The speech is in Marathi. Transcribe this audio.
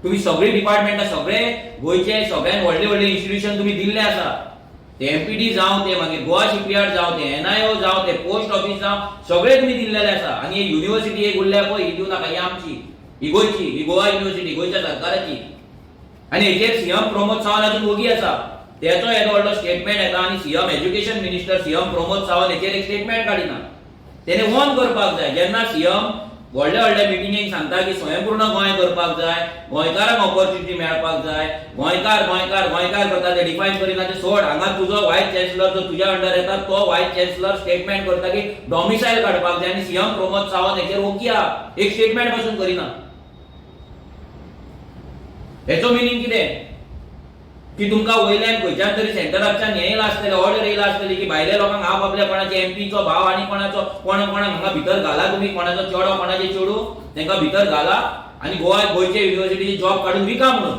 तुम्ही सगळे डिपार्टमेंट सगळे गोयचे सगळ्यात व्हडले व्हडले इन्स्टिट्यूशन तुम्ही दिल्ले आसा ते एमपीडी जावं ते मागीर गोवा शिपयार्ड जावं ते एनआयओ जावं ते पोस्ट ऑफिस जावं सगळे तुम्ही दिल्लेले आसा आणि ही युनिव्हर्सिटी एक उरल्या पळय ही दिवं नाका ही आमची ही गोयची ही गोवा युनिव्हर्सिटी गोयच्या सरकाराची आणि हेचेर सीएम प्रमोद सावंत अजून ओगी आसा त्याचो येदो व्हडलो स्टेटमेंट येता आणि CM education minister CM Pramod Sawant हेचेर एक स्टेटमेंट काडिना तेने वॉर्न करपाक जाय जेन्ना सीएम व्हडल्या व्हडल्या मिटिंगेक सांगता की स्वयंपूर्ण गोंय करपाक जाय गोंयकारांक ऑपॉर्च्युनिटी मेळपाक जाय गोंयकार गोंयकार गोंयकार करता ते डिफायन करिना ते सोड हांगा तुजो व्हायस चॅन्सलर जो तुज्या अंडर येता तो व्हायस चॅन्सलर स्टेटमेंट करता की डॉमिसायल काडपाक जाय आनी सीएम प्रमोद सावंत हेचेर ओके आहा एक स्टेटमेंट पासून करिना हेचो मिनिंग कितें की तुमकां वयल्यान खंयच्यान तरी सेंटराच्यान हें येयला आसतलें ऑर्डर येयला आसतली की भायल्या लोकांक आप आपल्या कोणाचे एमपीचो भाव आनी कोणाचो कोणाक हांगा भितर घाला तुमी कोणाचो चेडो कोणाचे चेडू तांकां भितर घाला आनी गोंयचे युनिव्हर्सिटीचे जॉब काडून विका म्हणून